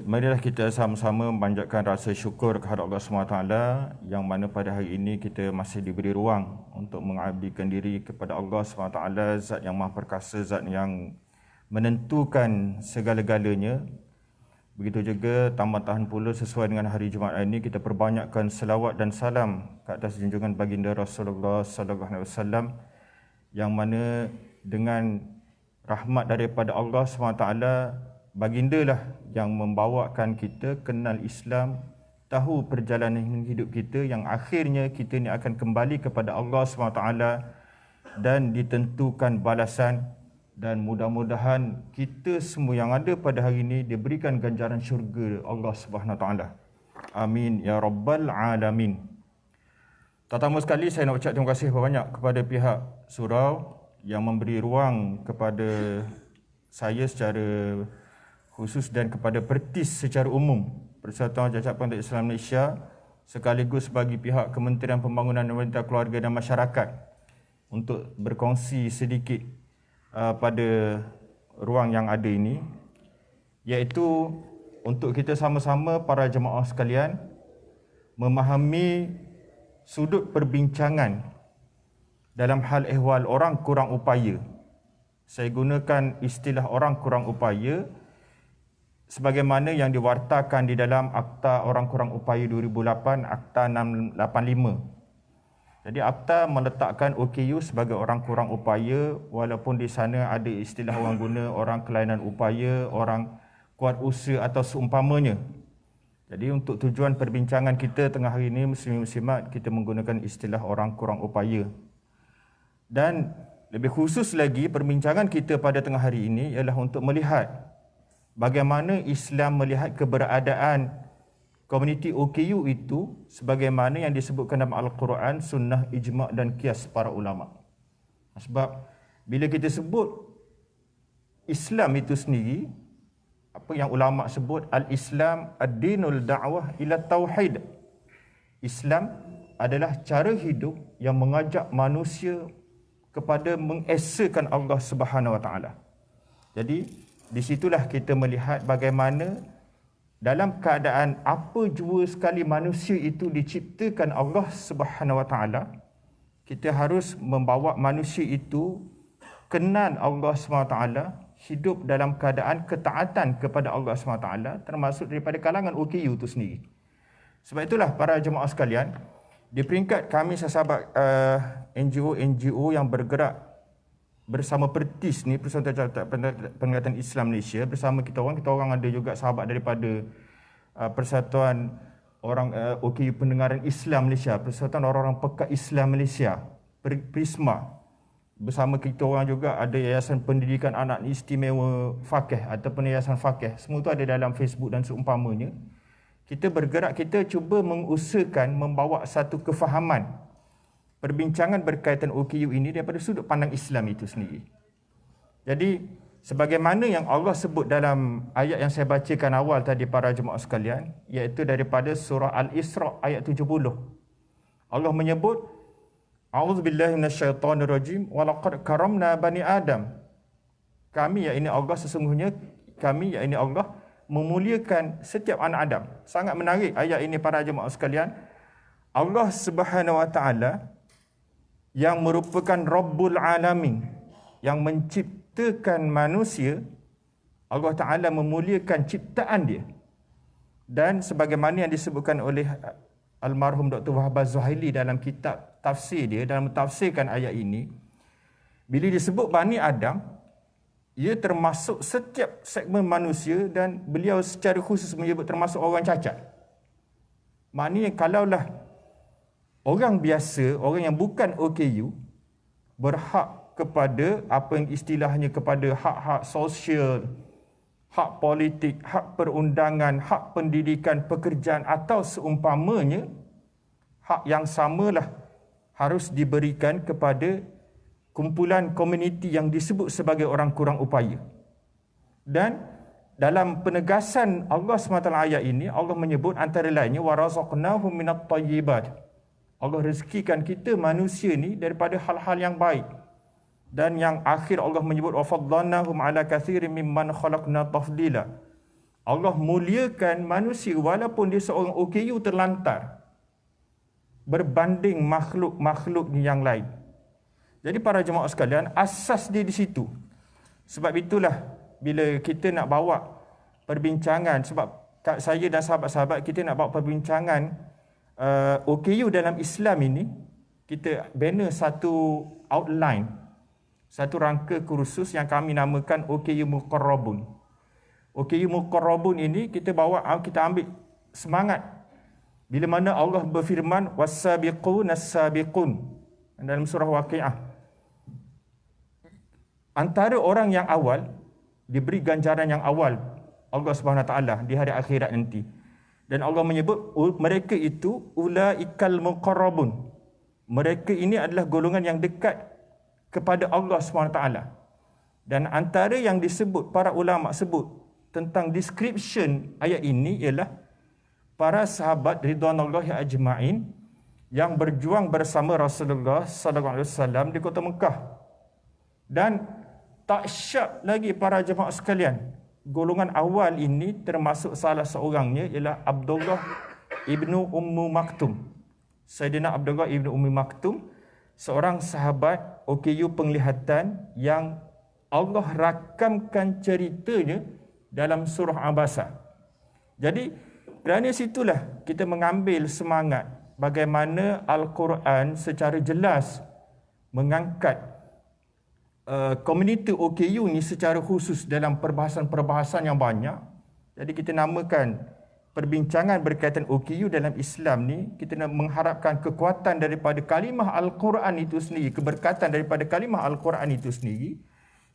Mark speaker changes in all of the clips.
Speaker 1: Marilah kita sama-sama memanjatkan rasa syukur kehadap Allah SWT yang mana pada hari ini kita masih diberi ruang untuk mengabdikan diri kepada Allah SWT, Zat yang Maha Perkasa, Zat yang menentukan segala-galanya. Begitu juga tamatan pula sesuai dengan hari Jumaat ini kita perbanyakkan selawat dan salam ke atas junjungan baginda Rasulullah SAW yang mana dengan rahmat daripada Allah SWT, baginda lah yang membawakan kita kenal Islam, tahu perjalanan hidup kita yang akhirnya kita ni akan kembali kepada Allah SWT dan ditentukan balasan, dan mudah-mudahan kita semua yang ada pada hari ini diberikan ganjaran syurga Allah SWT. Amin ya rabbal alamin. Tetamu sekali, saya nak ucap terima kasih banyak kepada pihak surau yang memberi ruang kepada saya secara khusus dan kepada Pertis secara umum, Persatuan Jajak Pendidikan Islam Malaysia, sekaligus bagi pihak Kementerian Pembangunan Wanita, Keluarga dan Masyarakat untuk berkongsi sedikit pada ruang yang ada ini, iaitu untuk kita sama-sama para jemaah sekalian memahami sudut perbincangan dalam hal ehwal orang kurang upaya. Saya gunakan istilah orang kurang upaya sebagaimana yang diwartakan di dalam Akta Orang Kurang Upaya 2008, Akta 685. Jadi Akta meletakkan OKU sebagai orang kurang upaya, walaupun di sana ada istilah orang guna orang kelainan upaya, orang kuat usaha atau seumpamanya. Jadi untuk tujuan perbincangan kita tengah hari ini, muslimin-muslimat, kita menggunakan istilah orang kurang upaya. Dan lebih khusus lagi, perbincangan kita pada tengah hari ini ialah untuk melihat bagaimana Islam melihat keberadaan komuniti OKU itu sebagaimana yang disebutkan dalam Al-Quran, Sunnah, Ijma' dan Qiyas para ulama. Sebab bila kita sebut Islam itu sendiri, apa yang ulama sebut, Al-Islam ad-dinul da'wah ila tauhid. Islam adalah cara hidup yang mengajak manusia kepada mengesakan Allah Subhanahu Wa Taala. Jadi di situlah kita melihat bagaimana dalam keadaan apa jua sekali manusia itu diciptakan Allah Subhanahu Wa Taala, kita harus membawa manusia itu kenal Allah Subhanahu Wa Taala, hidup dalam keadaan ketaatan kepada Allah Subhanahu Wa Taala, termasuk daripada kalangan OKU itu sendiri. Sebab itulah para jemaah sekalian, di peringkat kami sahabat NGO yang bergerak bersama Pertis ni, Persatuan Penglihatan Islam Malaysia, bersama kita orang ada juga sahabat daripada Persatuan Orang OKU Pendengaran Islam Malaysia, Persatuan Orang-orang Pekat Islam Malaysia, Prisma. Bersama kita orang juga ada Yayasan Pendidikan Anak Istimewa Faqih ataupun Yayasan Faqih. Semua itu ada dalam Facebook dan seumpamanya. Kita bergerak, kita cuba mengusahakan membawa satu kefahaman perbincangan berkaitan OKU ini daripada sudut pandang Islam itu sendiri. Jadi, sebagaimana yang Allah sebut dalam ayat yang saya bacakan awal tadi para jemaah sekalian, iaitu daripada surah Al-Isra ayat 70. Allah menyebut, A'udzubillahi minasyaitonirrajim, wa laqad karamna bani Adam. Kami, yakni Allah, sesungguhnya kami, yakni Allah, memuliakan setiap anak Adam. Sangat menarik ayat ini para jemaah sekalian. Allah Subhanahu Wa Taala yang merupakan Rabbul Alamin, yang menciptakan manusia, Allah Ta'ala memuliakan ciptaan dia. Dan sebagaimana yang disebutkan oleh almarhum Dr. Wahbah Zuhaili dalam kitab tafsir dia, dalam mentafsirkan ayat ini, bila disebut Bani Adam, ia termasuk setiap segmen manusia, dan beliau secara khusus menyebut termasuk orang cacat. Maknanya kalaulah orang biasa, orang yang bukan OKU, berhak kepada apa yang istilahnya kepada hak-hak sosial, hak politik, hak perundangan, hak pendidikan, pekerjaan atau seumpamanya, hak yang samalah harus diberikan kepada kumpulan komuniti yang disebut sebagai orang kurang upaya. Dan dalam penegasan Allah SWT ayat ini, Allah menyebut antara lainnya, وَرَزَقْنَاهُمْ مِنَ الطَّيِّبَاتِ. Allah rezekikan kita manusia ni daripada hal-hal yang baik. Dan yang akhir Allah menyebut وَفَضَّلْنَاهُمْ عَلَى كَثِيرٍ مِّمَّنْ خَلَقْنَا تَفْضِيلًا. Allah muliakan manusia walaupun dia seorang OKU terlantar berbanding makhluk-makhluk yang lain. Jadi para jemaah sekalian, asas dia di situ. Sebab itulah bila kita nak bawa perbincangan, sebab saya dan sahabat-sahabat kita nak bawa perbincangan OKU dalam Islam ini, kita bina satu outline, satu rangka kursus yang kami namakan OKU Muqarrabun. OKU Muqarrabun ini kita ambil semangat bila mana Allah berfirman was-sabiqun as-sabiqun dalam surah Waqiah. Antara orang yang awal diberi ganjaran yang awal Allah Subhanahu Wa Taala di hari akhirat nanti. Dan Allah menyebut mereka itu ulaikal muqarrabun. Mereka ini adalah golongan yang dekat kepada Allah Subhanahu Wa Taala. Dan antara yang disebut para ulama sebut tentang description ayat ini ialah para sahabat ridwanullahi ajma'in yang berjuang bersama Rasulullah sallallahu alaihi wasallam di kota Mekah. Dan tak syak lagi para jemaah sekalian, golongan awal ini termasuk salah seorangnya ialah Abdullah ibnu Ummu Maktum. Sayyidina Abdullah ibnu Ummu Maktum, seorang sahabat OKU penglihatan yang Allah rakamkan ceritanya dalam surah Abasa. Jadi kerana situlah kita mengambil semangat bagaimana Al-Quran secara jelas mengangkat komuniti OKU ni secara khusus dalam perbahasan-perbahasan yang banyak. Jadi kita namakan perbincangan berkaitan OKU dalam Islam ni, kita nak mengharapkan kekuatan daripada kalimah Al-Quran itu sendiri, keberkatan daripada kalimah Al-Quran itu sendiri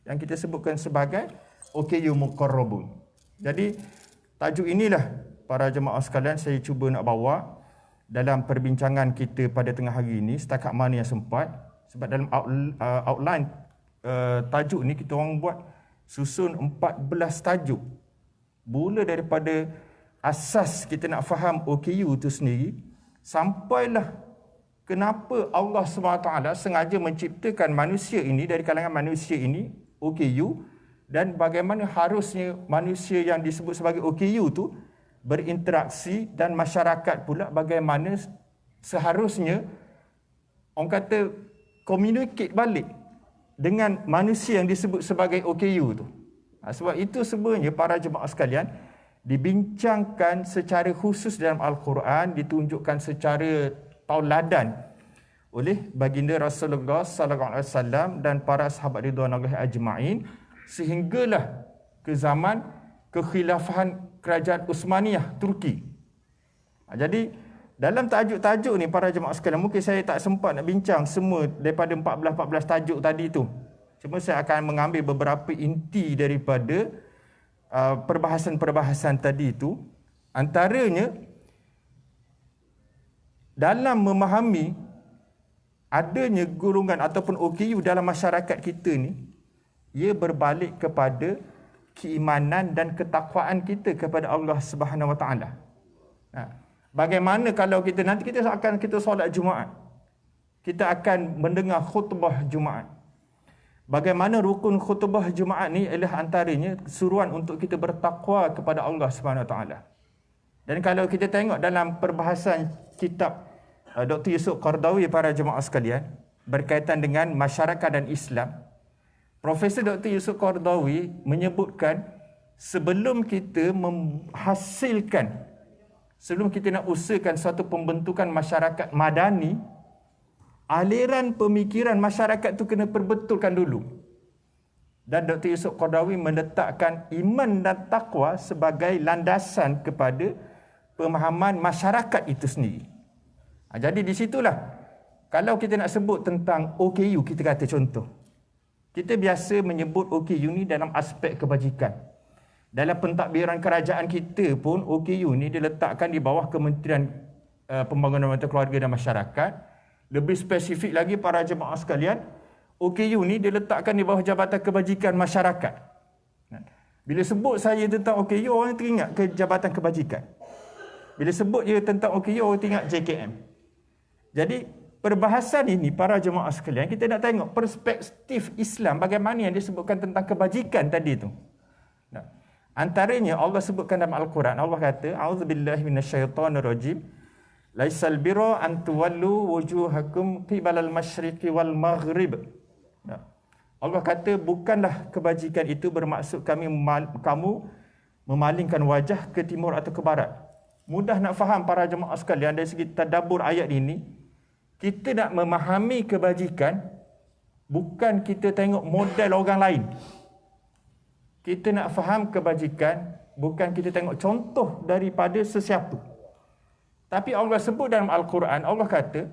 Speaker 1: yang kita sebutkan sebagai OKU Muqarrabun. Jadi tajuk inilah para jemaah sekalian saya cuba nak bawa dalam perbincangan kita pada tengah hari ini setakat mana yang sempat. Sebab dalam outline tajuk ni kita orang buat susun 14 tajuk. Mula daripada asas kita nak faham OKU itu sendiri, sampailah kenapa Allah SWT sengaja menciptakan manusia ini, dari kalangan manusia ini OKU, dan bagaimana harusnya manusia yang disebut sebagai OKU tu berinteraksi, dan masyarakat pula bagaimana seharusnya orang kata communicate balik dengan manusia yang disebut sebagai OKU tu. Sebab itu sebenarnya para jemaah sekalian dibincangkan secara khusus dalam Al-Quran, ditunjukkan secara tauladan oleh baginda Rasulullah sallallahu alaihi wasallam dan para sahabat ridwanullahi ajma'in, sehinggalah ke zaman kekhilafahan kerajaan Uthmaniyah Turki. Jadi dalam tajuk-tajuk ni para jemaah sekalian, mungkin saya tak sempat nak bincang semua daripada 14 tajuk tadi tu. Cuma saya akan mengambil beberapa inti daripada perbahasan-perbahasan tadi itu. Antaranya dalam memahami adanya golongan ataupun OKU dalam masyarakat kita ni, ia berbalik kepada keimanan dan ketakwaan kita kepada Allah Subhanahu Wa Taala. Bagaimana kalau kita nanti kita solat Jumaat, kita akan mendengar khutbah Jumaat. Bagaimana rukun khutbah Jumaat ni ialah antaranya suruhan untuk kita bertakwa kepada Allah Subhanahu Wa Taala. Dan kalau kita tengok dalam perbahasan kitab Dr. Yusuf Qardawi para jemaah sekalian berkaitan dengan masyarakat dan Islam, Profesor Dr. Yusuf Qardawi menyebutkan sebelum kita nak usahakan suatu pembentukan masyarakat madani, aliran pemikiran masyarakat itu kena perbetulkan dulu. Dan Dr. Yusuf Qardawi meletakkan iman dan takwa sebagai landasan kepada pemahaman masyarakat itu sendiri. Jadi di situlah kalau kita nak sebut tentang OKU, kita kata contoh, kita biasa menyebut OKU ni dalam aspek kebajikan. Dalam pentadbiran kerajaan kita pun OKU ni diletakkan di bawah Kementerian Pembangunan Wanita Keluarga dan Masyarakat. Lebih spesifik lagi para jemaah sekalian, OKU ni diletakkan di bawah Jabatan Kebajikan Masyarakat. Bila sebut saya tentang OKU, orang teringat ke Jabatan Kebajikan. Bila sebut je tentang OKU, orang teringat JKM. Jadi perbahasan ini para jemaah sekalian, kita nak tengok perspektif Islam bagaimana yang disebutkan tentang kebajikan tadi tu. Antaranya Allah sebutkan dalam Al-Quran, Allah kata, A'udzubillahi minasyaitonirrajim, laisal birra an tuwallu wujuhakum qibalal masyriqi wal maghrib. Allah kata, bukanlah kebajikan itu bermaksud kamu memalingkan wajah ke timur atau ke barat. Mudah nak faham para jemaah sekalian dari segi tadabbur ayat ini. Kita nak memahami kebajikan, bukan kita tengok model orang lain. Kita nak faham kebajikan, bukan kita tengok contoh daripada sesiapa. Tapi Allah sebut dalam Al-Quran, Allah kata,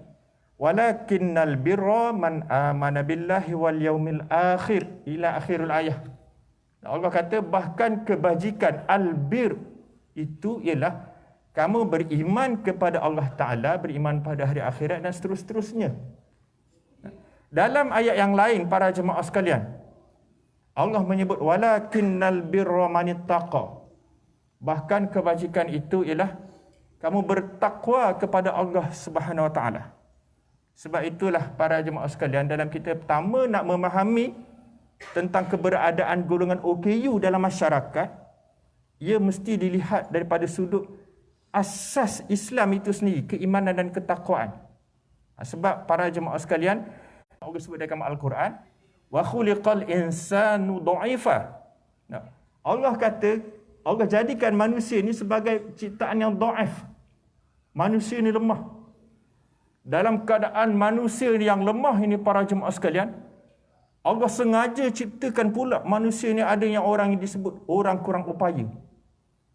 Speaker 1: walakinnal birra man amana billahi wal yaumil akhir, ila akhirul ayah. Allah kata bahkan kebajikan albir itu ialah kamu beriman kepada Allah Ta'ala, beriman pada hari akhirat dan seterusnya. Dalam ayat yang lain para jemaah sekalian, Allah menyebut walakinnal birra manittaqa. Bahkan kebajikan itu ialah kamu bertakwa kepada Allah Subhanahu Wa Ta'ala. Sebab itulah para jemaah sekalian, dalam kita pertama nak memahami tentang keberadaan golongan OKU dalam masyarakat, ia mesti dilihat daripada sudut asas Islam itu sendiri, keimanan dan ketakwaan. Sebab para jemaah sekalian, Allah sebut dalam Al-Quran, wa khuliqal insanu dha'ifa. Allah kata, Allah jadikan manusia ini sebagai ciptaan yang dhaif. Manusia ini lemah. Dalam keadaan manusia yang lemah ini para jemaah sekalian, Allah sengaja ciptakan pula manusia ini ada yang orang yang disebut orang kurang upaya.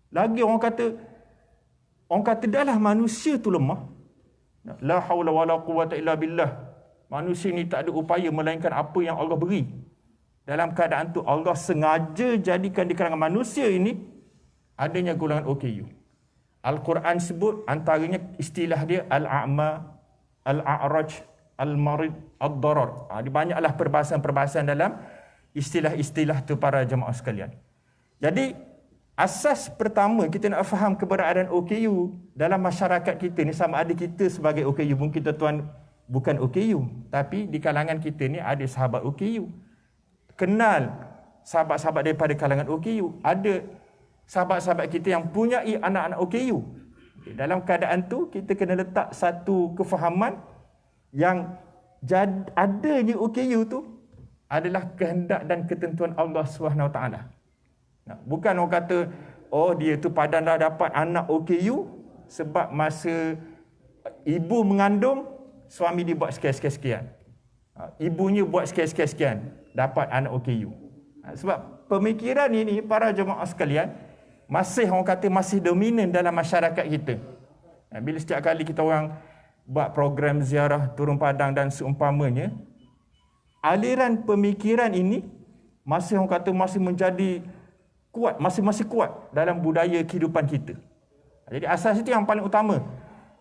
Speaker 1: Lagi orang kata dahlah manusia tu lemah. La haula wala quwwata illa billah. Manusia ini tak ada upaya melainkan apa yang Allah beri. Dalam keadaan tu Allah sengaja jadikan di kalangan manusia ini adanya golongan OKU. Al-Quran sebut antaranya istilah dia al-a'ma, al-a'raj, al-marid, ad-darar. Banyaklah perbahasan-perbahasan dalam istilah-istilah tu para jemaah sekalian. Jadi asas pertama kita nak faham keberadaan OKU dalam masyarakat kita ni, sama ada kita sebagai OKU, mungkin tuan-tuan bukan OKU, tapi di kalangan kita ni ada sahabat OKU. Kenal sahabat-sahabat daripada kalangan OKU. Ada sahabat-sahabat kita yang punyai anak-anak OKU. Dalam keadaan tu, kita kena letak satu kefahaman yang adanya OKU tu adalah kehendak dan ketentuan Allah SWT. Bukan orang kata, oh dia tu padan dah dapat anak OKU sebab masa ibu mengandung, suami dia buat sekian-sekian. Ibunya buat sekian-sekian, dapat anak OKU. Sebab pemikiran ini para jemaah sekalian masih orang kata masih dominan dalam masyarakat kita. Bila setiap kali kita orang buat program ziarah Turun Padang dan seumpamanya, aliran pemikiran ini masih orang kata masih menjadi kuat, masih kuat dalam budaya kehidupan kita. Jadi asas itu yang paling utama.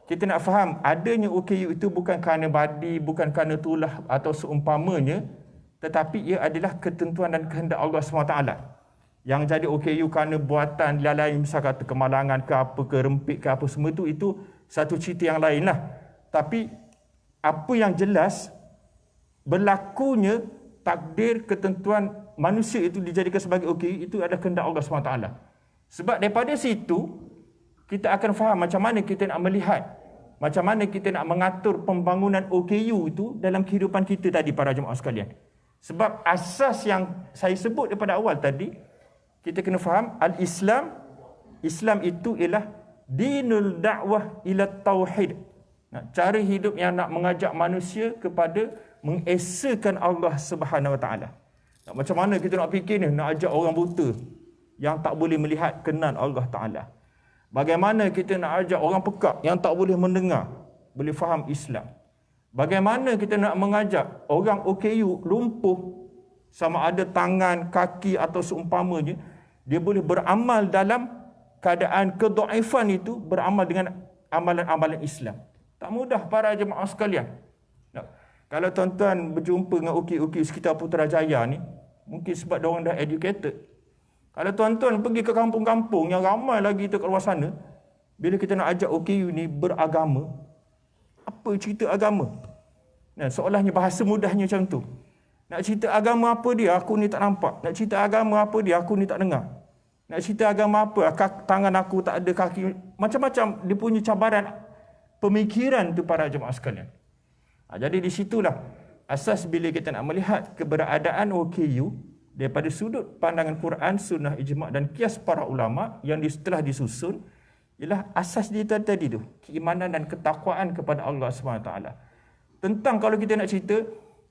Speaker 1: Kita nak faham adanya OKU itu bukan kerana badi, bukan kerana tulah atau seumpamanya, tetapi ia adalah ketentuan dan kehendak Allah SWT. Yang jadi OKU kerana buatan lain, misal kata kemalangan ke apa, ke rempit ke apa, semua itu satu cerita yang lain lah. Tapi apa yang jelas, berlakunya takdir ketentuan manusia itu dijadikan sebagai OKU itu adalah kehendak Allah SWT. Sebab daripada situ kita akan faham macam mana kita nak melihat, macam mana kita nak mengatur pembangunan OKU itu dalam kehidupan kita tadi para jemaah sekalian. Sebab asas yang saya sebut daripada awal tadi, kita kena faham al-Islam, Islam itu ialah dinul da'wah ila tauhid. Cara hidup yang nak mengajak manusia kepada mengesakan Allah Subhanahu Wa Taala. Macam mana kita nak fikir ni, nak ajak orang buta yang tak boleh melihat kenal Allah Taala. Bagaimana kita nak ajak orang pekak yang tak boleh mendengar, boleh faham Islam. Bagaimana kita nak mengajak orang OKU lumpuh, sama ada tangan, kaki atau seumpamanya, dia boleh beramal dalam keadaan kedhaifan itu, beramal dengan amalan-amalan Islam. Tak mudah para jemaah sekalian. Kalau tuan-tuan berjumpa dengan OKU sekitar Putrajaya ni, mungkin sebab diorang dah educated. Kalau tuan-tuan pergi ke kampung-kampung yang ramai lagi kat luar sana, bila kita nak ajak OKU ni beragama, apa cerita agama? Seolahnya bahasa mudahnya macam tu. Nak cerita agama apa dia, aku ni tak nampak. Nak cerita agama apa dia, aku ni tak dengar. Nak cerita agama apa? Tangan aku tak ada kaki. Macam-macam dia punya cabaran pemikiran tu para jemaah sekalian. Jadi di situlah asas bila kita nak melihat keberadaan OKU daripada sudut pandangan Quran, sunnah, ijma' dan kias para ulama yang telah disusun, ialah asas dia tadi tu, keimanan dan ketakwaan kepada Allah SWT. Tentang kalau kita nak cerita,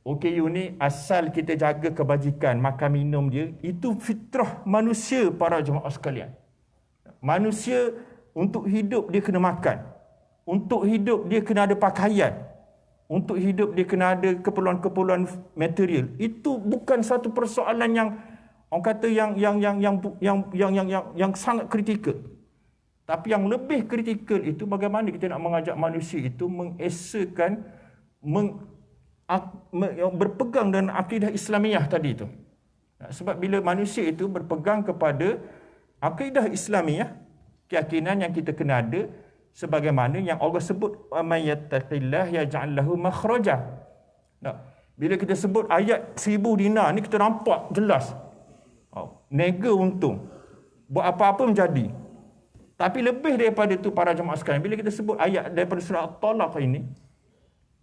Speaker 1: OKU ni asal kita jaga kebajikan, makan minum dia, itu fitrah manusia para jemaah sekalian. Manusia untuk hidup dia kena makan. Untuk hidup dia kena ada pakaian. Untuk hidup dia kena ada keperluan-keperluan material. Itu bukan satu persoalan yang orang kata yang sangat kritikal. Tapi yang lebih kritikal itu bagaimana kita nak mengajak manusia itu mengesakan berpegang dengan akidah Islamiah tadi itu. Sebab bila manusia itu berpegang kepada akidah Islamiah, keyakinan yang kita kena ada, sebagaimana yang Allah sebut, "May yattaqillah yaj'al lahu makhraja." Bila kita sebut ayat 1000 dinar ni, kita nampak jelas. Nega untung. Buat apa-apa menjadi. Tapi lebih daripada itu para jemaah sekalian, bila kita sebut ayat daripada surah At-Talaq ini,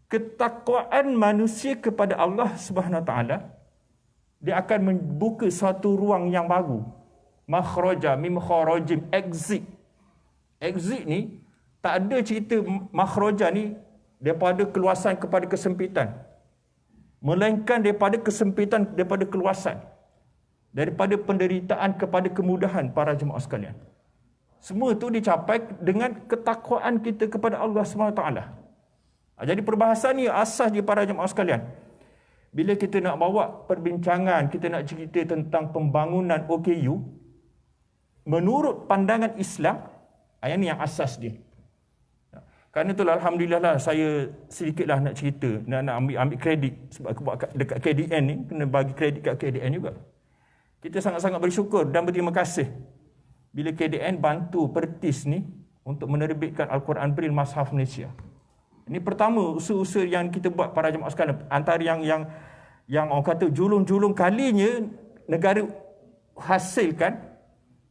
Speaker 1: ketakwaan manusia kepada Allah Subhanahu Wa Taala, dia akan membuka suatu ruang yang baru. Makhraja, mim kharajim, exit. Exit ni tak ada cerita makhraja ni daripada keluasan kepada kesempitan. Melainkan daripada kesempitan daripada keluasan. Daripada penderitaan kepada kemudahan para jemaah sekalian. Semua itu dicapai dengan ketakwaan kita kepada Allah SWT. Jadi perbahasan ni asas di para jemaah sekalian. Bila kita nak bawa perbincangan, kita nak cerita tentang pembangunan OKU, menurut pandangan Islam, yang ni yang asas dia. Kerana itulah Alhamdulillah lah, saya sedikitlah nak cerita, nak ambil kredit. Sebab aku buat dekat KDN ni, kena bagi kredit kat KDN juga. Kita sangat-sangat bersyukur dan berterima kasih bila KDN bantu Pertis ni untuk menerbitkan Al-Quran Braille Mashaf Malaysia. Ini pertama usaha-usaha yang kita buat para jemaah sekalian. Antara yang orang kata julung-julung kalinya negara hasilkan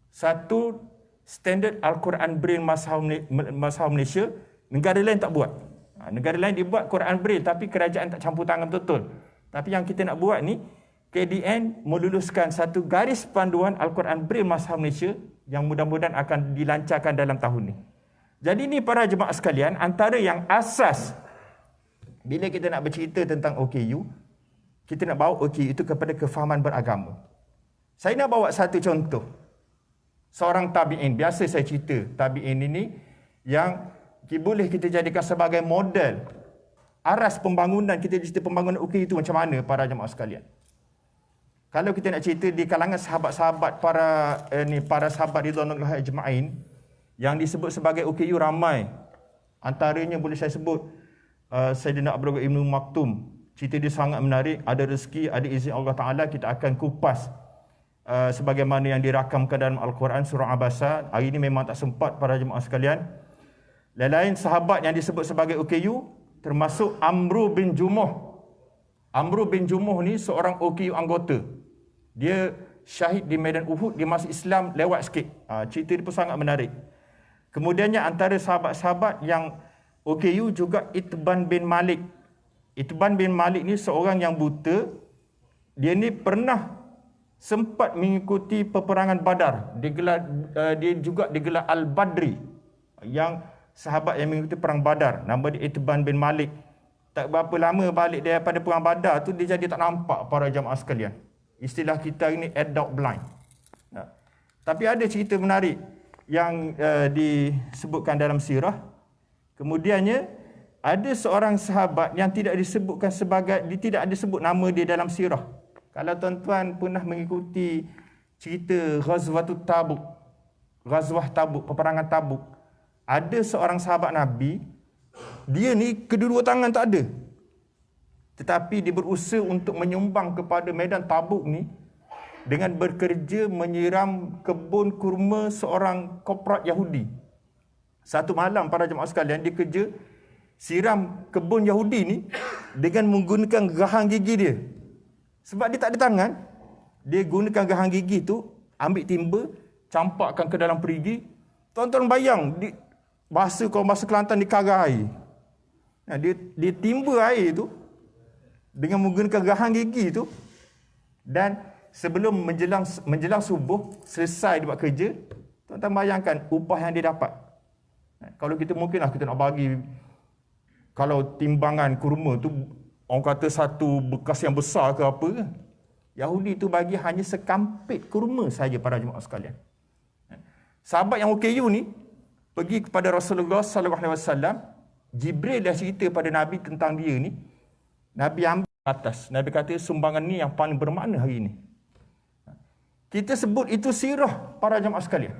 Speaker 1: satu standard Al-Quran Braille Mashaf Malaysia. Negara lain tak buat. Negara lain dibuat Quran Braille tapi kerajaan tak campur tangan betul. Tapi yang kita nak buat ni, KDN meluluskan satu garis panduan Al-Quran Braille Mashaf Malaysia yang mudah-mudahan akan dilancarkan dalam tahun ni. Jadi ni para jemaah sekalian, antara yang asas bila kita nak bercerita tentang OKU, kita nak bawa OKU itu kepada kefahaman beragama. Saya nak bawa satu contoh. Seorang tabi'in, biasa saya cerita, tabi'in ini yang boleh kita jadikan sebagai model aras pembangunan, kita cerita pembangunan OKU itu macam mana para jemaah sekalian. Kalau kita nak cerita di kalangan sahabat-sahabat para sahabat ridwanullah ajma'in yang disebut sebagai OKU ramai. Antaranya boleh saya sebut Sayyidina Abu Bakar Ibn Maktum. Cerita dia sangat menarik, ada rezeki, ada izin Allah Ta'ala, kita akan kupas sebagaimana yang dirakamkan dalam Al-Quran surah Abasa. Hari ini memang tak sempat para jemaah sekalian. Lain-lain sahabat yang disebut sebagai OKU termasuk Amru bin Jumuh. Amru bin Jumuh ni seorang OKU anggota. Dia syahid di medan Uhud, dia masuk Islam lewat sikit. Cerita dia pun sangat menarik. Kemudiannya antara sahabat-sahabat yang OKU juga Itban bin Malik. Itban bin Malik ni seorang yang buta. Dia ni pernah sempat mengikuti peperangan Badar. Dia juga digelar Al-Badri. Yang sahabat yang mengikuti perang Badar. Nama dia Itban bin Malik. Tak berapa lama balik daripada perang Badar tu, dia jadi tak nampak para jamaah sekalian. Istilah kita ini adult blind. Tapi ada cerita menarik yang disebutkan dalam sirah. Kemudiannya ada seorang sahabat yang tidak disebutkan tidak ada sebut nama dia dalam sirah. Kalau tuan-tuan pernah mengikuti cerita Ghazwah Tabuk, peperangan Tabuk, ada seorang sahabat Nabi, dia ni kedua-dua tangan tak ada. Tetapi dia berusaha untuk menyumbang kepada medan Tabuk ni dengan bekerja menyiram kebun kurma seorang korporat Yahudi. Satu malam para jemaah sekalian, dia kerja siram kebun Yahudi ni dengan menggunakan geraham gigi dia. Sebab dia tak ada tangan, dia gunakan geraham gigi tu, ambil timba, campakkan ke dalam perigi. Tuan-tuan bayang, kalau bahasa Kelantan dikagar air. Dia timba air tu dengan menggunakan geraham gigi tu, dan sebelum menjelang subuh selesai dia buat kerja. Tuan-tuan bayangkan upah yang dia dapat. Kalau kita mungkinlah kita nak bagi, kalau timbangan kurma tu orang kata satu bekas yang besar ke apa ke, Yahudi tu bagi hanya sekampit kurma saja para jemaah sekalian. Sahabat yang OKU ni pergi kepada Rasulullah sallallahu alaihi wasallam. Jibril dah cerita pada Nabi tentang dia ni. Nabi ambil atas. Nabi kata sumbangan ni yang paling bermakna hari ini. Kita sebut itu sirah para jemaah sekalian.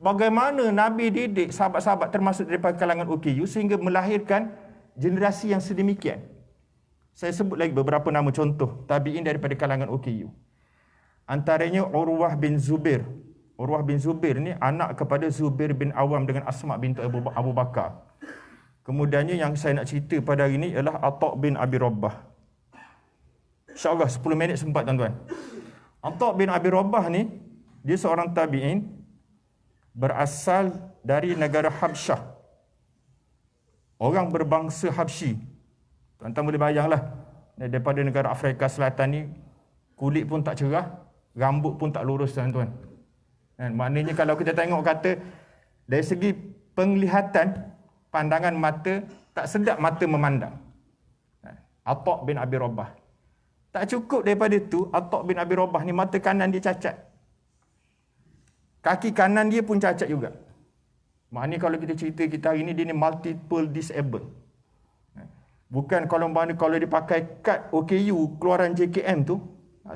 Speaker 1: Bagaimana Nabi didik sahabat-sahabat termasuk daripada kalangan OKU sehingga melahirkan generasi yang sedemikian. Saya sebut lagi beberapa nama contoh tabi'in daripada kalangan OKU. Antaranya Urwah bin Zubair. Urwah bin Zubair ni anak kepada Zubair bin Awam dengan Asma binti Abu Bakar. Kemudiannya yang saya nak cerita pada hari ini ialah Atha' bin Abi Rabbah. InsyaAllah 10 minit sempat tuan-tuan. Atha' bin Abi Rabbah ni, dia seorang tabi'in berasal dari negara Habsyah. Orang berbangsa Habsyi. Tuan-tuan boleh bayanglah, daripada negara Afrika Selatan ni, kulit pun tak cerah, rambut pun tak lurus tuan-tuan. Maknanya kalau kita tengok kata, dari segi penglihatan, pandangan mata, tak sedap mata memandang. Atha' bin Abi Rabbah. Tak cukup daripada itu, Atha' bin Abi Rabbah ni mata kanan dia cacat. Kaki kanan dia pun cacat juga. Maknanya kalau kita cerita kita hari ni, dia ni multiple disabled. Bukan kalau dia pakai kad OKU keluaran JKM tu,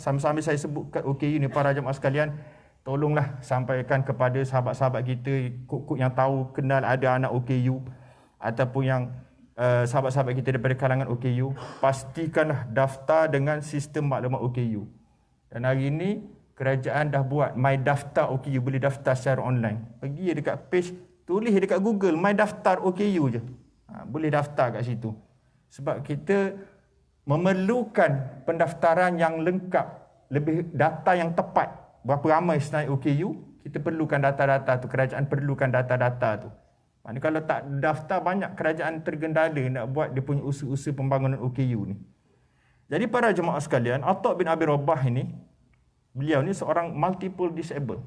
Speaker 1: sambil-sambil saya sebut kad OKU ni para jemaah sekalian, tolonglah sampaikan kepada sahabat-sahabat kita, kok yang tahu, kenal ada anak OKU, ataupun yang sahabat-sahabat kita daripada kalangan OKU, pastikanlah daftar dengan sistem maklumat OKU. Dan hari ini, kerajaan dah buat My Daftar OKU, boleh daftar secara online. Pergi dekat page, tulis dekat Google, My Daftar OKU je. Boleh daftar kat situ. Sebab kita memerlukan pendaftaran yang lengkap, lebih data yang tepat. Berapa ramai senarai OKU, kita perlukan data-data tu, kerajaan perlukan data-data tu. Maknanya kalau tak daftar, banyak kerajaan tergendala nak buat dia punya usaha-usaha pembangunan OKU ni. Jadi para jemaah sekalian, Atha' bin Abi Rabbah ini, beliau ni seorang multiple disabled.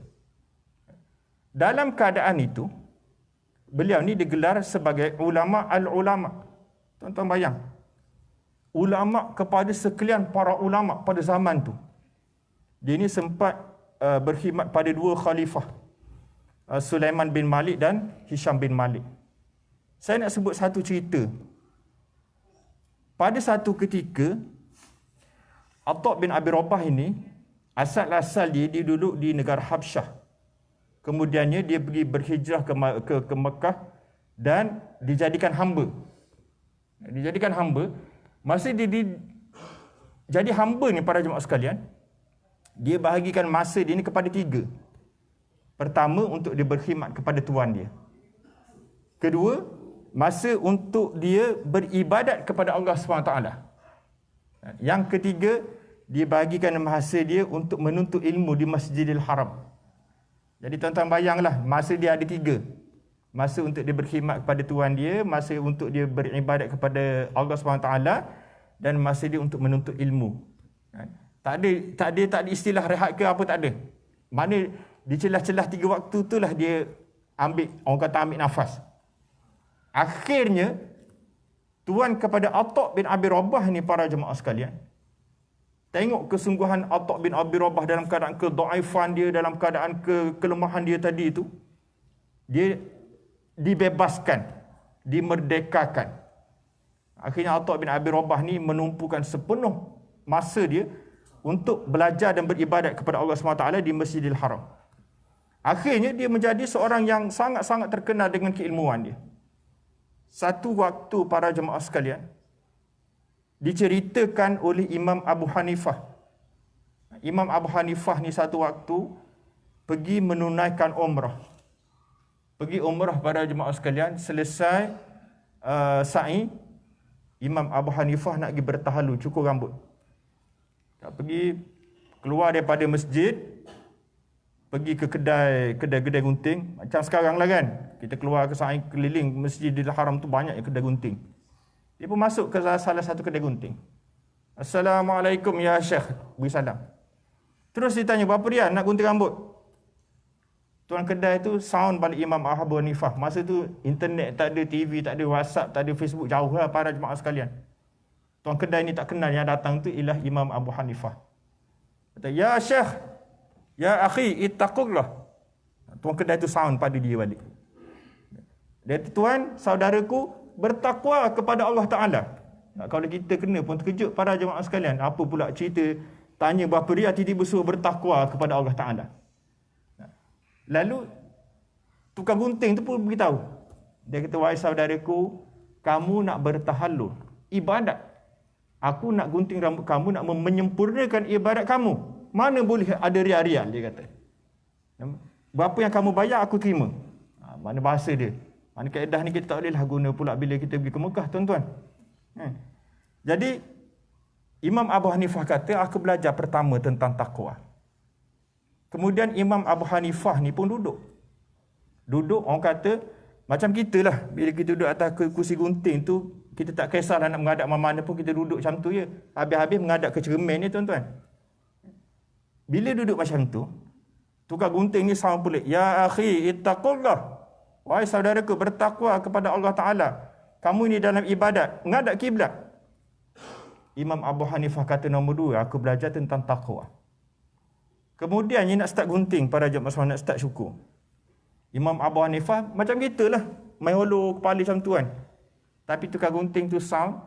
Speaker 1: Dalam keadaan itu, beliau ni digelar sebagai ulama al-ulama. Tuan-tuan bayang, ulama kepada sekalian para ulama pada zaman tu. Dia ni sempat berkhidmat pada dua khalifah, Sulaiman bin Malik dan Hisham bin Malik. Saya nak sebut satu cerita. Pada satu ketika, Atha' bin Abi Rabbah ini, asal dia duduk di negara Habsyah. Kemudiannya dia pergi berhijrah ke Mekah dan dijadikan hamba. Dijadikan hamba. Masa dia jadi hamba ni para jemaah sekalian, dia bahagikan masa dia ni kepada 3. Pertama, untuk dia berkhidmat kepada tuan dia. Kedua, masa untuk dia beribadat kepada Allah SWT. Yang ketiga, dia bahagikan masa dia untuk menuntut ilmu di Masjidil Haram. Jadi tuan-tuan bayanglah, masa dia ada 3. Masa untuk dia berkhidmat kepada tuan dia, masa untuk dia beribadat kepada Allah SWT, dan masa dia untuk menuntut ilmu. Tak ada istilah rehat ke apa, tak ada. Mana di celah-celah 3 waktu itulah dia ambil nafas. Akhirnya, tuan kepada Atha' bin Abi Rabbah ni para jemaah sekalian, tengok kesungguhan Atha' bin Abi Rabbah dalam keadaan kedhaifan dia, dalam keadaan kelemahan dia tadi itu, dia dibebaskan, dimerdekakan. Akhirnya Atha' bin Abi Rabbah ni menumpukan sepenuh masa dia untuk belajar dan beribadat kepada Allah SWT di Masjidil Haram. Akhirnya dia menjadi seorang yang sangat-sangat terkenal dengan keilmuan dia. Satu waktu para jemaah sekalian, diceritakan oleh Imam Abu Hanifah. Imam Abu Hanifah ni satu waktu pergi menunaikan umrah. Pergi umrah para jemaah sekalian, selesai sa'i, Imam Abu Hanifah nak pergi bertahalul, cukur rambut. Tak pergi keluar daripada masjid, pergi ke kedai gunting. Macam sekarang lah kan, kita keluar ke saing keliling Masjidil Haram tu banyak kedai gunting. Dia pun masuk ke salah satu kedai gunting. Assalamualaikum ya Syekh, beri salam. Terus ditanya, berapa dia nak gunting rambut? Tuan kedai tu sound balik Imam Abu Hanifah. Masa tu internet tak ada, TV tak ada, WhatsApp tak ada, Facebook, jauh lah para jemaah sekalian. Tuan kedai ni tak kenal, yang datang tu ialah Imam Abu Hanifah. Kata, ya Syekh, ya akhi, ittaqullah. Tuan kedai tu sound pada dia balik. Dia kata, tuan, saudaraku, bertakwa kepada Allah Ta'ala. Kalau kita kena pun terkejut para jemaah sekalian. Apa pula cerita, tanya berapa dia, tiba-tiba suruh bertakwa kepada Allah Ta'ala. Lalu tukang gunting tu pun beritahu. Dia kata, wahai saudaraku, kamu nak bertahallul, ibadat. Aku nak gunting rambut kamu, nak menyempurnakan ibadat kamu. Mana boleh ada ria-ria, dia kata. Berapa yang kamu bayar, aku terima. Mana bahasa dia. Mana kaedah ni kita tak boleh lah guna pula bila kita pergi ke Mekah, tuan-tuan. Jadi, Imam Abu Hanifah kata, aku belajar pertama tentang takwa. Kemudian Imam Abu Hanifah ni pun duduk. Duduk, orang kata, macam kita lah. Bila kita duduk atas kursi gunting tu, kita tak kisahlah nak menghadap mana-mana pun, kita duduk macam tu je. Habis-habis menghadap ke cermin ni, tuan-tuan. Bila duduk macam tu, tukang gunting ni sama pelik. Ya akhi, ittaqullah. Wahai saudaraku, bertakwa kepada Allah Ta'ala. Kamu ni dalam ibadat, menghadap kiblat. Imam Abu Hanifah kata nombor 2, aku belajar tentang takwa. Kemudian dia nak start gunting, para jemaah sekalian, nak start syukur. Imam Abu Hanifah macam kita lah, main holo kepala macam tu kan. Tapi tukar gunting tu sound,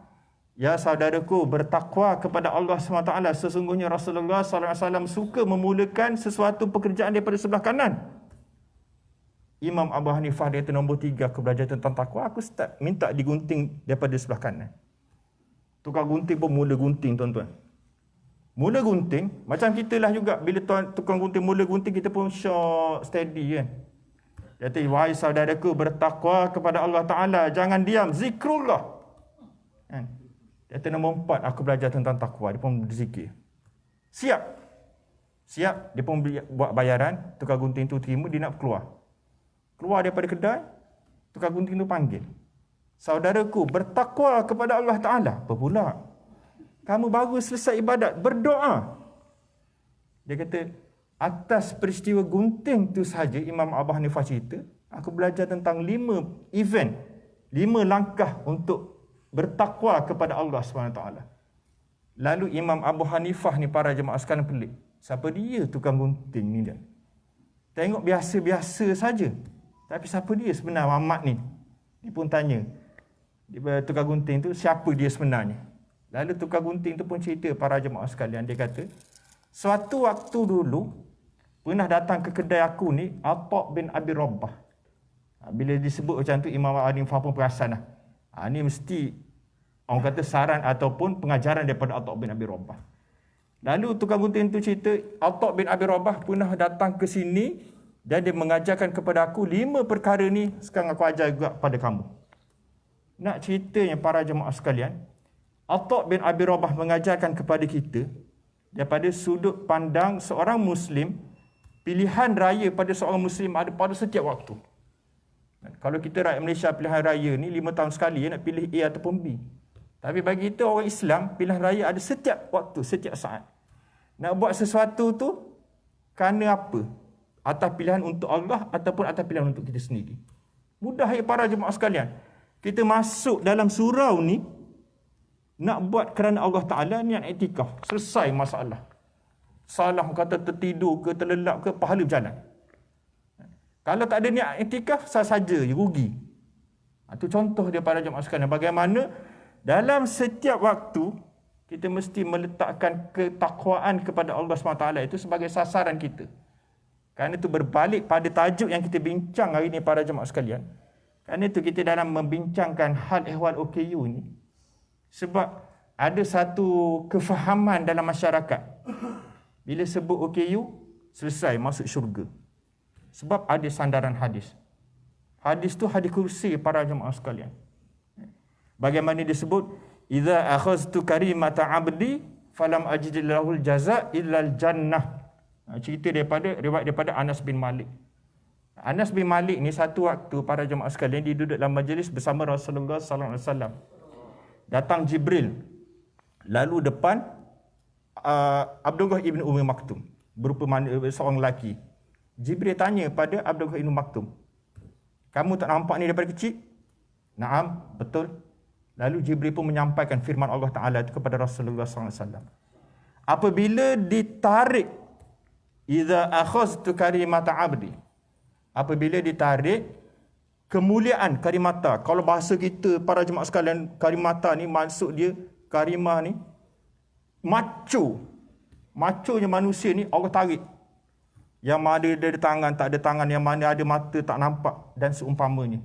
Speaker 1: ya saudaraku, bertakwa kepada Allah SWT. Sesungguhnya Rasulullah SAW suka memulakan sesuatu pekerjaan daripada sebelah kanan. Imam Abu Hanifah dia kata nombor 3, aku belajar tentang takwa, aku start minta digunting daripada sebelah kanan. Tukar gunting pun mula gunting, tuan-tuan. Mula gunting, macam kita lah juga. Bila tukang gunting mula gunting, kita pun syok, steady kan. Dia kata, wahai saudaraku, bertakwa kepada Allah Ta'ala, jangan diam, zikrullah. Kan? Dia kata nombor 4, aku belajar tentang takwa. Dia pun berzikir. Siap. Dia pun buat bayaran, tukang gunting tu terima, dia nak keluar. Keluar daripada kedai, tukang gunting tu panggil. Saudaraku, bertakwa kepada Allah Ta'ala. Apa pula? Kamu baru selesai ibadat, berdoa. Dia kata, atas peristiwa gunting tu saja, Imam Abu Hanifah cerita, aku belajar tentang 5 event, 5 langkah untuk bertakwa kepada Allah SWT. Lalu Imam Abu Hanifah ni, para jemaah sekalian pelik. Siapa dia tukang gunting ni dia? Tengok biasa-biasa saja. Tapi siapa dia sebenarnya Muhammad ni? Dia pun tanya. Tukang gunting tu, siapa dia sebenarnya? Lalu tukar gunting tu pun cerita para jemaah sekalian. Dia kata, suatu waktu dulu, pernah datang ke kedai aku ni, Atha' bin Abi Rabbah. Bila disebut macam tu, Imam Abu Hanifah pun perasan lah. Ini mesti, orang kata saran ataupun pengajaran daripada Atha' bin Abi Rabbah. Lalu tukar gunting tu cerita, Atha' bin Abi Rabbah pernah datang ke sini, dan dia mengajarkan kepada aku 5 perkara ni, sekarang aku ajar juga pada kamu. Nak ceritanya para jemaah sekalian, Atha' bin Abi Rabbah mengajarkan kepada kita daripada sudut pandang seorang Muslim, pilihan raya pada seorang Muslim ada pada setiap waktu. Kalau kita rakyat Malaysia, pilihan raya ni 5 tahun sekali nak pilih A ataupun B. Tapi bagi kita orang Islam, pilihan raya ada setiap waktu, setiap saat. Nak buat sesuatu tu kerana apa? Atas pilihan untuk Allah ataupun atas pilihan untuk kita sendiri. Mudah ya para jemaah sekalian. Kita masuk dalam surau ni, nak buat kerana Allah Ta'ala, niat iktikaf. Selesai masalah. Salah kata tertidur ke, terlelap ke, pahala berjalan. Kalau tak ada niat iktikaf, saja je, rugi. Itu contoh dia para jemaah sekalian. Bagaimana dalam setiap waktu, kita mesti meletakkan ketakwaan kepada Allah SWT itu sebagai sasaran kita. Kerana itu berbalik pada tajuk yang kita bincang hari ini para jemaah sekalian. Kerana itu kita dalam membincangkan hal ehwal OKU ni, sebab ada satu kefahaman dalam masyarakat. Bila sebut OKU, selesai masuk syurga. Sebab ada sandaran hadis. Hadis tu hadis kursi para jemaah sekalian. Bagaimana disebut, idza akhaztu karimata 'abdi falam ajid lahul jaza' illa al jannah. Cerita riwayat daripada Anas bin Malik. Anas bin Malik ni satu waktu para jemaah sekalian dia duduk dalam majlis bersama Rasulullah sallallahu alaihi wasallam. Datang Jibril. Lalu depan Abdullah ibn Umi Maktum berupa seorang lelaki. Jibril tanya pada Abdullah ibn Maktum, "Kamu tak nampak ni daripada kecil?" "Naam, betul." Lalu Jibril pun menyampaikan firman Allah Taala itu kepada Rasulullah sallallahu alaihi wasallam. Apabila ditarik, "Idza akhaztu karimata 'abdi." Apabila ditarik kemuliaan karimata. Kalau bahasa kita para jemaah sekalian, karimata ni maksud dia, karimah ni machonya manusia ni Allah tarik. Yang mana ada tangan, tak ada tangan, yang mana ada mata, tak nampak dan seumpamanya.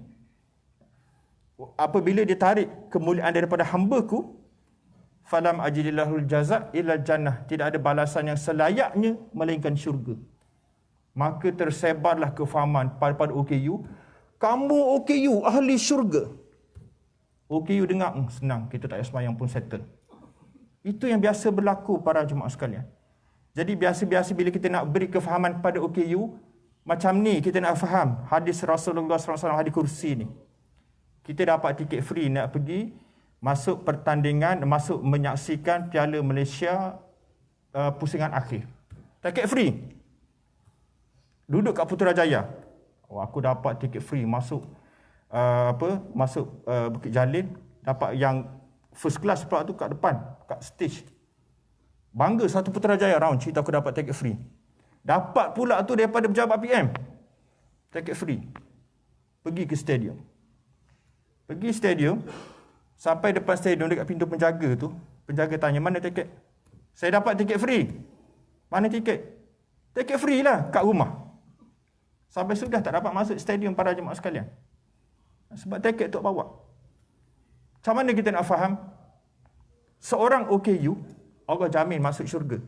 Speaker 1: Apabila ditarik kemuliaan daripada hamba-Ku, falam ajilillahul jaza' illa jannah. Tidak ada balasan yang selayaknya melainkan syurga. Maka tersebarlah kefahaman pada OKU, kamu OKU ahli syurga. OKU dengar, senang, kita tak payah sembahyang pun settle. Itu yang biasa berlaku para jemaah sekalian. Jadi biasa-biasa bila kita nak beri kefahaman kepada OKU, macam ni kita nak faham hadis Rasulullah SAW, hadis kursi ni. Kita dapat tiket free nak pergi masuk pertandingan, masuk menyaksikan Piala Malaysia pusingan akhir. Tiket free. Duduk kat Putrajaya. Aku dapat tiket free masuk Bukit Jalil, dapat yang first class pula tu kat depan, kat stage. Bangga satu Putrajaya round cerita aku dapat tiket free. Dapat pula tu daripada pejabat PM. Tiket free. Pergi ke stadium. Pergi stadium, sampai depan stadium dekat pintu penjaga tu, penjaga tanya, "Mana tiket?" "Saya dapat tiket free." "Mana tiket?" "Tiket free lah kat rumah." Sampai sudah tak dapat masuk stadium para jemaah sekalian. Sebab tiket tu bawa. Macam mana kita nak faham? Seorang OKU, Allah jamin masuk syurga.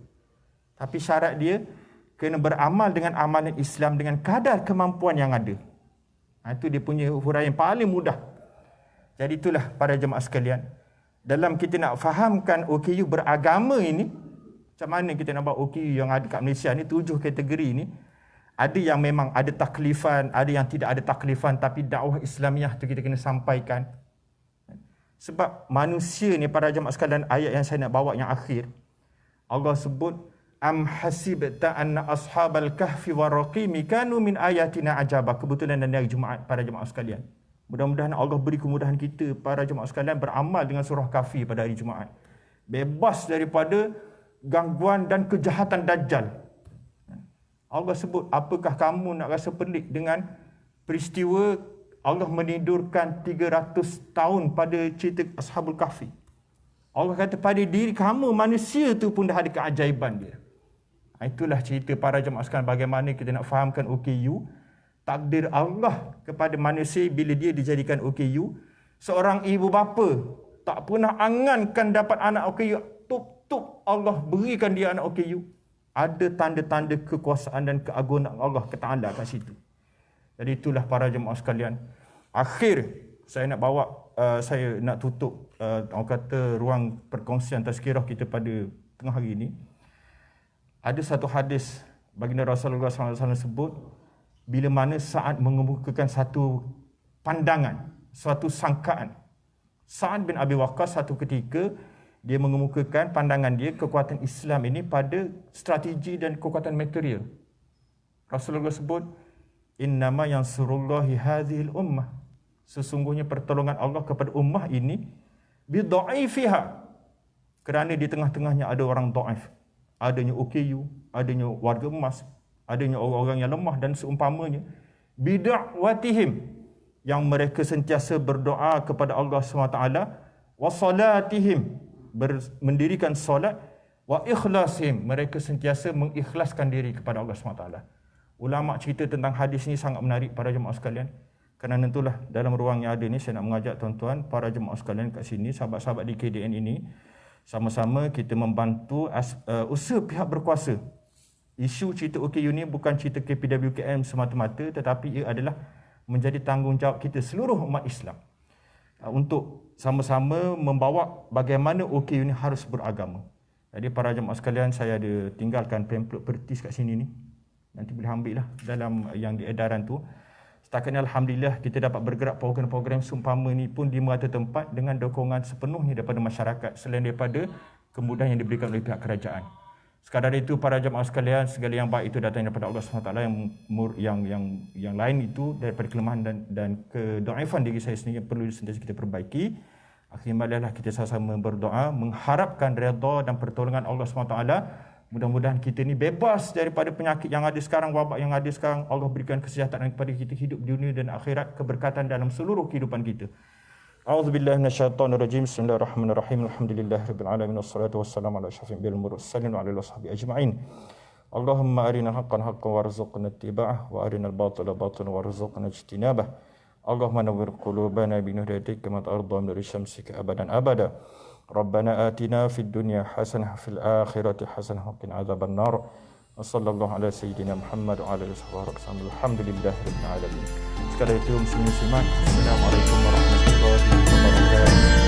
Speaker 1: Tapi syarat dia kena beramal dengan amalan Islam dengan kadar kemampuan yang ada. Itu dia punya huraian paling mudah. Jadi itulah para jemaah sekalian. Dalam kita nak fahamkan OKU beragama ini, macam mana kita nak buat OKU yang ada kat Malaysia ni, 7 kategori ni. Ada yang memang ada taklifan, ada yang tidak ada taklifan, tapi dakwah Islamiah tu kita kena sampaikan. Sebab manusia ni para jemaah sekalian, ayat yang saya nak bawa yang akhir, Allah sebut, "Am hasibta anna ashabal kahfi waraqimi kanu min ayatina ajaba." Kebetulan dan hari Jumaat para jemaah sekalian. Mudah-mudahan Allah beri kemudahan kita para jemaah sekalian beramal dengan surah Kahfi pada hari Jumaat. Bebas daripada gangguan dan kejahatan Dajjal. Allah sebut, apakah kamu nak rasa pelik dengan peristiwa Allah menidurkan 300 tahun pada cerita Ashabul Kahfi. Allah kata pada diri kamu manusia tu pun dah ada keajaiban dia. Itulah cerita para jemaah sekalian bagaimana kita nak fahamkan OKU. Takdir Allah kepada manusia bila dia dijadikan OKU. Seorang ibu bapa tak pernah angankan dapat anak OKU. Tup Allah berikan dia anak OKU. Ada tanda-tanda kekuasaan dan keagungan Allah Ta'ala kat situ. Jadi itulah para jemaah sekalian. Akhir saya nak bawa, saya nak tutup orang kata ruang perkongsian tazkirah kita pada tengah hari ini. Ada satu hadis baginda Rasulullah SAW sebut, bila mana Sa'ad mengemukakan satu pandangan, suatu sangkaan. Sa'ad bin Abi Waqqas satu ketika dia mengemukakan pandangan dia kekuatan Islam ini pada strategi dan kekuatan material. Rasulullah sebut, "Innama yansurullahi hadhil ummah." Sesungguhnya pertolongan Allah kepada ummah ini bidha'ifiha. Kerana di tengah-tengahnya ada orang dhaif. Adanya OKU, adanya warga emas, adanya orang-orang yang lemah dan seumpamanya. Bid'awatihim, yang mereka sentiasa berdoa kepada Allah SWT, wa salatihim, mendirikan solat, wa ikhlasihim, mereka sentiasa mengikhlaskan diri kepada Allah SWT. Ulama cerita tentang hadis ni sangat menarik para jemaah sekalian. Kerana tentulah dalam ruang yang ada ni saya nak mengajak tuan-tuan para jemaah sekalian kat sini, sahabat-sahabat di KDN ini, sama-sama kita membantu usaha pihak berkuasa. Isu cerita OKU ni bukan cerita KPWKM semata-mata, tetapi ia adalah menjadi tanggungjawab kita seluruh umat Islam untuk sama-sama membawa bagaimana OKU ini harus beragama. Jadi para jemaah sekalian, saya ada tinggalkan pamphlet pertis kat sini ni. Nanti boleh ambil lah dalam yang di edaran tu. Setakat ni Alhamdulillah kita dapat bergerak program-program seumpama ni pun di merata tempat dengan dukungan sepenuhnya daripada masyarakat selain daripada kemudahan yang diberikan oleh pihak kerajaan. Sekadar itu para jemaah sekalian, segala yang baik itu datang daripada Allah SWT, yang lain itu daripada kelemahan dan kedaifan diri saya sendiri yang perlu sentiasa kita perbaiki. Akhirnya marilah kita sama-sama berdoa mengharapkan redha dan pertolongan Allah SWT. Mudah-mudahan kita ni bebas daripada penyakit yang ada sekarang, wabak yang ada sekarang. Allah berikan kesihatan kepada kita, hidup di dunia dan akhirat, keberkatan dalam seluruh kehidupan kita. A'udzubillahi minasyaitonirrajim. Bismillahirrahmanirrahim. Alhamdulillahirabbil alamin wassalatu wassalamu ala asyrafil anbiya'i wal mursalin wa ala alihi washabihi ajma'in. Allahumma arinal haqqan haqqan warzuqna ittiba'ah wa arinal batila batilan warzuqna ijtinabah. Allahumma nawwir qulubana bi nuhdatika kama tarda min syamsika abadan abada. Rabbana atina fid dunya hasanah fil akhirati hasanah wa qina adzaban nar. Wa sallallahu ala sayyidina Muhammad wa ala alihi wasallam. Alhamdulillahirabbil alamin. Sekadar itu muslimin muslimat, assalamualaikum warahmatullahi wabarakatuh.